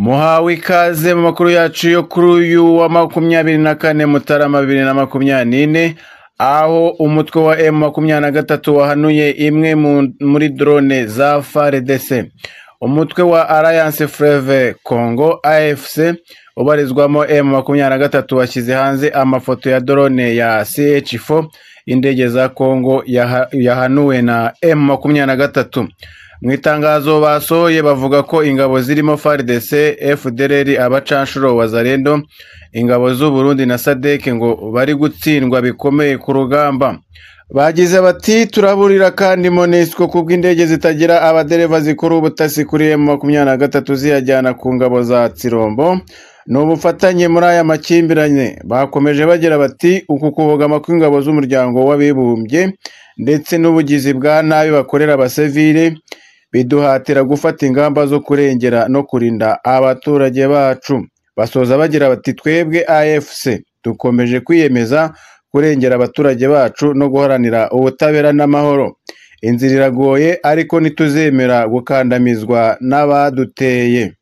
Muhawe ikaze mu makuru yacu yo kuri uyu wa 24 Mutarama 2024 aho umutwe wa M23 wahanuye imwe muri drone za FARDC. Umutwe wa Alliance Fleuve Congo AFC ubarizwamo M23 washyize hanze amafoto ya drone ya CH4 indege za Congo yahanuwe na M23. Mwitangazo basohoye bavuga ko ingabo zirimo FARDC, FDLR, abacanshuro Wazalendo, ingabo z'u Burundi na SADC ngo bari gutsindwa bikomeye ku rugamba. Bagize bati turaburira kandi MONUSCO kubw'indege zitagira abadereva zikora ubutasi kuri M23 ziyajyana ku ngabo za Tsirombo. N'ubufatanye muri aya makimbiranye bakomeje bagira bati uku kubogama kw'ingabo z'umuryango w'abibumbye ndetse n'ubugizi bwa nabi bakorera abasivile biduhatira gufata ingamba zo kurengera no kurinda abaturage bacu. Basoza bagira bati twebwe AFC dukomeje kwiyemeza kurengera abaturage bacu no guharanira ubutabera n'amahoro. Inzira iragoye ariko ntituzemera gukandamizwa n'abaduteye.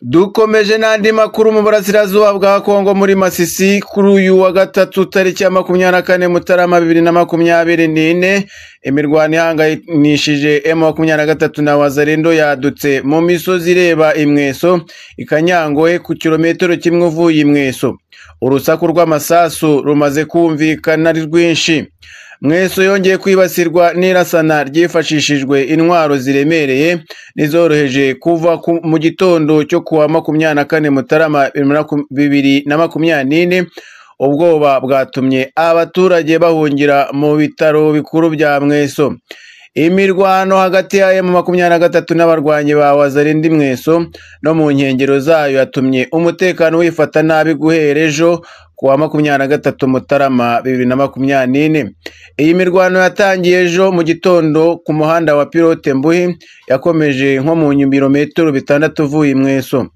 Dukomeje n'andi makuru mu burasirazuba bwa Kongo muri Masisi kuri uyu wa gatatu tariki ya 24 Mutarama 2024 imirwano ihanganishije M23 na Wazalendo yadutse mu misozi ireba Imweso ikanyangoye ku kilometero kimwe uvuye Imweso. Urusaku rw'amasasu rumaze kumvikana ari rwinshi. Mweso yongeye kwibasirwa n'irasana ryifashishijwe intwaro ziremereye nizoroheje kuva mu gitondo cyo kuwa 24 Mutarama 2024. Ubwoba bwatumye abaturage bahungira mu bitaro bikuru bya Mweso. Imirwano hagati ya M23 n'abarwanyi ba Wazalendo Mweso no mu nkengero zayo yatumye umutekano wifata nabi guhera ejo kuwa 23 Mutarama 2024. Iyi mirwano yatangiye ejo mu gitondo ku muhanda wa Pilote Mbuhi yakomeje nko mu birometero 6 uvuye Mweso.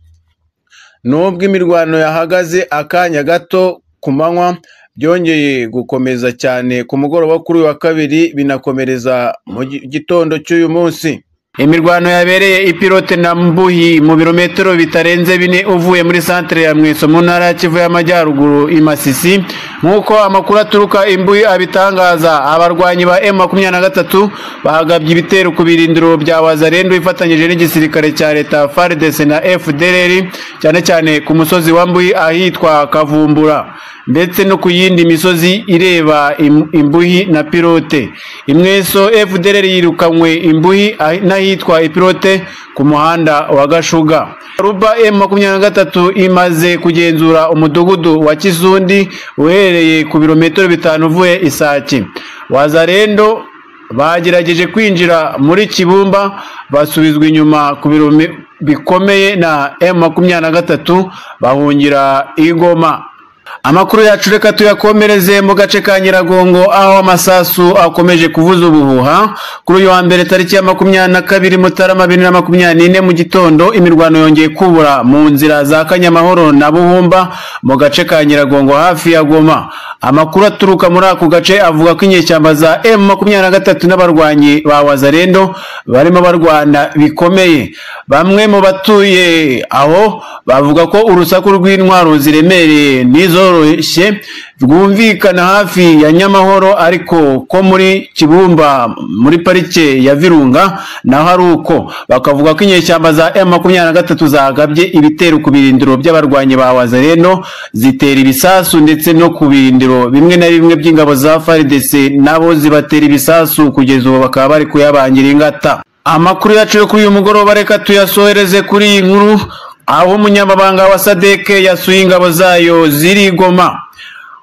Nubwo imirwano yahagaze akanya gato ku manywa, byongeye gukomeza cyane ku mugoroba kuri wa kabiri binakomereza mu gitondo cy'uyu munsi. Imirwano yabereye ipilote na Mbuhi mu birometero bitarenze 4 uvuye muri centre ya Mweso mu ntara ya Kivu y'Amajyaruguru i Masisi. Nkuko amakuru aturuka Imbuhi abitangaza, abarwanyi ba M23 bahagabye ibitero ku birindiro bya Wazalendo ifatanyije n'igisirikare cya leta FARDC na FDLR cyane cyane ku musozi wa Mbuhi ahitwa Kavumbura ndetse no ku yindi misozi ireba Imbuhi na Pilote. Imweso FDLR yirukanywe Imbuhi n'ahitwa Pilote ku muhanda wa Gashuga. Ruba M23 imaze kugenzura umudugudu wa Kisundi uhereye ku birometero 5 uvuye Isaki. Wazalendo bagerageje kwinjira muri Kibumba basubizwa inyuma ku birometero bikomeye na M23 bahungira Igoma. Amakuru yacu reka tuyakomereze mu gace ka Nyiragongo aho amasasu akomeje kuvuza ubuhuha. Kuri uyu wa mbere tariki ya 22 Mutarama 2024 mu gitondo imirwano yongeye kubura mu nzira za Kanyamahoro na Buhumba mu gace ka Nyiragongo hafi ya Goma. Amakuru aturuka muri ako gace avuga ko inyeshyamba za M23 n'abarwanyi ba Wazalendo barimo barwana bikomeye. Bamwe mu batuye aho bavuga ko urusaku rw'intwaro ziremereye nizoroshye rwumvikana hafi ya Nyamahoro, ariko ko muri Kibumba muri parike ya Virunga naho hari uko. Bakavuga ko inyeshyamba za M23 zagabye ibitero ku birindiro by'abarwanyi ba Wazalendo zitera ibisasu ndetse no ku birindiro bimwe na bimwe by'ingabo za FARDC nabo zibatera ibisasu kugeza ubu bakaba bari kuyabangira ingata. Amakuru yacu yo kuri uyu mugoroba reka tuyasohereze kuri iyi nkuru aho umunyamabanga wa SADC yasuye ingabo zayo ziri Goma.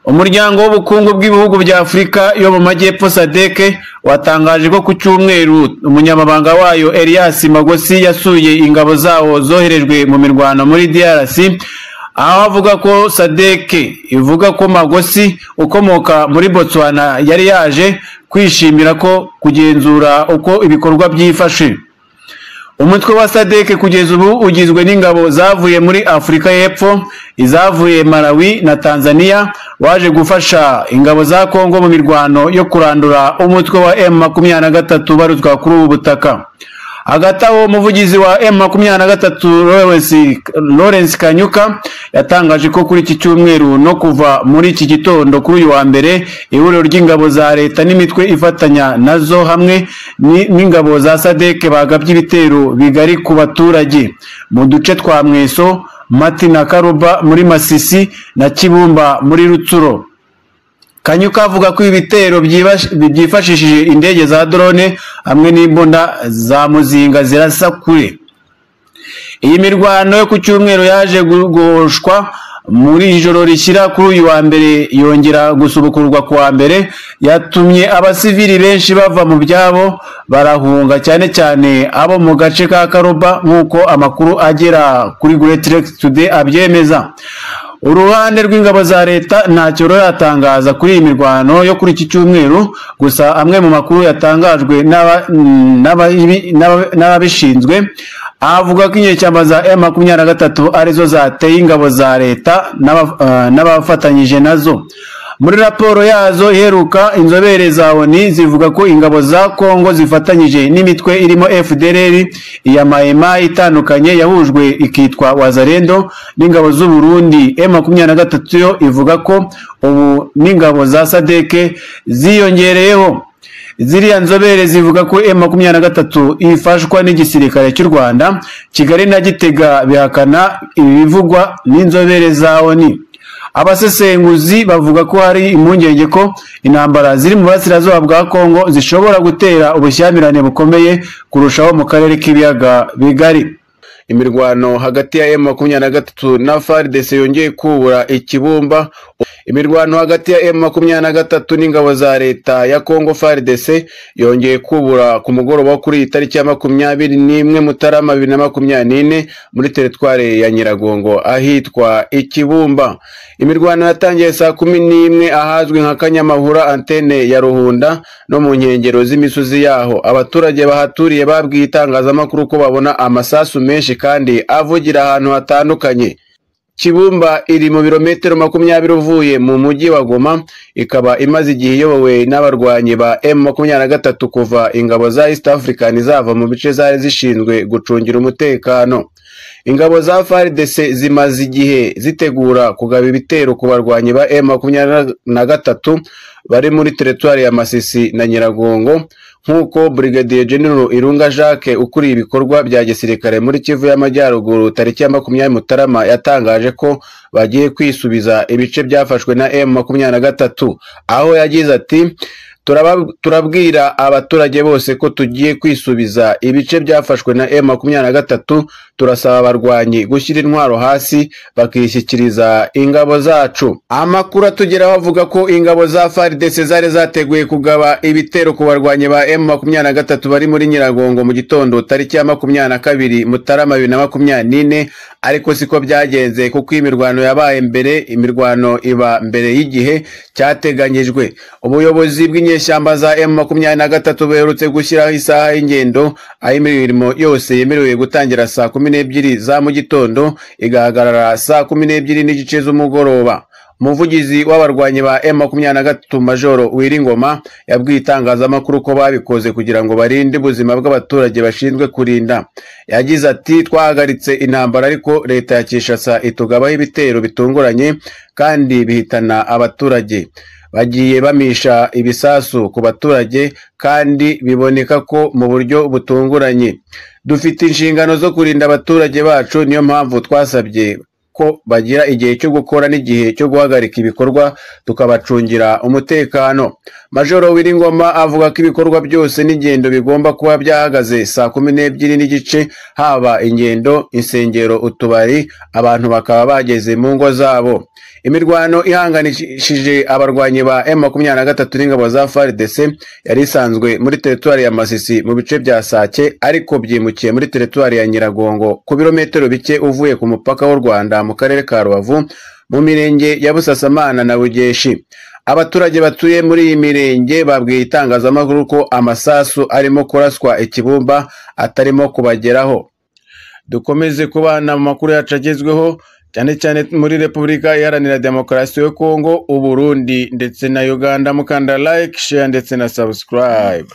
Umuryango w'ubukungu bw'ibihugu bya Afurika yo mu majyepfo SADC watangaje ko ku cyumweru umunyamabanga wayo Elias Magosi yasuye ingabo zawo zoherejwe mu mirwano muri DRC, aho avuga ko SADC ivuga ko Magosi ukomoka muri Botswana yari yaje kwishimira ko kugenzura uko ibikorwa byifashe. Umutwe wa SADC kugeza ubu ugizwe n'ingabo zavuye muri Afurika y'Epfo, izavuye Malawi na Tanzania, waje gufasha ingabo za Kongo mu mirwano yo kurandura umutwe wa M23 barutwa kuri ubu butaka. Hagati aho umuvugizi wa M23 Lawrence Kanyuka yatangaje ko kuri iki cyumweru no kuva muri iki gitondo kuri uyu wa mbere ihuriro ry'ingabo za leta n'imitwe ifatanya nazo hamwe n'ingabo za SADC bagabye ibitero bigari ku baturage mu duce twa Mweso, Mati na Karuba muri Masisi na Kibumba muri Rutsuro. Kanyuka avuga ko ibitero byifashishije indege za drone hamwe n'imbunda za muzinga zirasa kure. Iyi mirwano yo ku cyumweru yaje gushwa muri ijoro rishyira kuri uyu wa mbere yongera gusubukurwa ku wa mbere, yatumye abasivili benshi bava mu byabo barahunga, cyane cyane abo mu gace ka Karuba nk'uko amakuru agera kuri Great Lakes Today abyemeza. Uruhande rw'ingabo za leta ntacyo ruratangaza kuri iyi mirwano yo kuri iki cyumweru, gusa amwe mu makuru yatangajwe n'ababishinzwe avuga ko inyeshyamba za M23 arizo zateye ingabo za leta n'abafatanyije nazo. Muri raporo yazo iheruka, inzobere za ONU zivuga ko ingabo za Kongo zifatanyije n'imitwe irimo FDLR, iya Maimai itandukanye yahujwe ikitwa Wazalendo n'ingabo z'u Burundi. M23 yo ivuga ko ubu n'ingabo za SADC ziyongereyeho. Ziriya nzobere zivuga ko M23 ifashwa n'igisirikare cy'u Rwanda. Kigali na Gitega bihakana ibivugwa n'inzobere za ONU. Abasesenguzi bavuga ko hari impungenge ko intambara ziri mu burasirazuba bwa Kongo zishobora gutera ubushyamirane bukomeye kurushaho mu karere k'ibiyaga bigari. Imirwano hagati ya M23 na FARDC yongeye kubura Ikibumba. Imirwano hagati ya M23 n'ingabo za leta ya Kongo FARDC yongeye kubura ku mugoroba kuri itariki ya 21 Mutarama 2024 muri teritware ya Nyiragongo ahitwa Ikibumba. Imirwano yatangiye saa 11 ahazwi nka Kanyamahura antene ya Ruhunda no mu nkengero z'imisozi yaho. Abaturage bahaturiye babwiye itangazamakuru ko babona amasasu menshi kandi avugira ahantu hatandukanye. Kibumba iri mu birometero 20 uvuye mu mujyi wa Goma, ikaba imaze igihe iyobowe n'abarwanyi ba M23 kuva ingabo za East African zava mu bice zari zishinzwe gucungira umutekano. Ingabo za FARDC zimaze igihe zitegura kugaba ibitero ku barwanyi ba M23 bari muri teritwari ya Masisi na Nyiragongo, nk'uko Brigadier General Irunga Jacques ukuriye ibikorwa bya gisirikare muri Kivu y'Amajyaruguru tariki ya 20 Mutarama yatangaje ko bagiye kwisubiza ibice byafashwe na M23, aho yagize ati turabwira abaturage bose ko tugiye kwisubiza ibice byafashwe na M23, turasaba abarwanyi gushyira intwaro hasi bakishyikiriza ingabo zacu. Amakuru atugeraho avuga ko ingabo za FARDC zari zateguye kugaba ibitero ku barwanyi ba M23 bari muri Nyiragongo mu gitondo tariki ya 22 Mutarama 2024, ariko siko byagenze kuko imirwano yabaye mbere. Imirwano iba mbere y'igihe cyateganyijwe. Ubuyobozi bw'inyeshyamba za M23 buherutse gushyiraho isaha y'ingendo aho imirimo yose yemerewe gutangira saa 12 za mu gitondo igahagarara saa 12 n'igice z'umugoroba. Umuvugizi w'abarwanyi ba M23 Majoro Wiringoma yabwiye itangazamakuru ko babikoze kugira ngo barinde ubuzima bw'abaturage bashinzwe kurinda. Yagize ati twahagaritse intambara ariko leta ya Kinshasa itugabaho ibitero bitunguranye kandi bihitana abaturage. Bagiye bamisha ibisasu ku baturage kandi biboneka ko mu buryo butunguranye. Dufite inshingano zo kurinda abaturage bacu, niyo mpamvu twasabye ko bagira igihe cyo gukora n'igihe cyo guhagarika ibikorwa tukabacungira umutekano. Majoro Wiringoma avuga ko ibikorwa byose n'ingendo bigomba kuba byahagaze saa 12 n'igice, haba ingendo, insengero, utubari, abantu bakaba bageze mu ngo zabo. Imirwano ihanganishije abarwanyi ba M23 n'ingabo za FARDC yari isanzwe muri teritwari ya Masisi mu bice bya Sake, ariko byimukiye muri teritwari ya Nyiragongo ku birometero bike uvuye ku mupaka w'u Rwanda mu karere ka Rubavu mu mirenge ya Busasamana na Bugeshi. Abaturage batuye muri iyi mirenge babwiye itangazamakuru ko amasasu arimo kuraswa Ikibumba atarimo kubageraho. Dukomeze kubana mu makuru yacu agezweho cyane cyane muri Repubulika Iharanira Demokarasi ya Kongo, u Burundi ndetse na Uganda. Mukanda like, share ndetse na subscribe.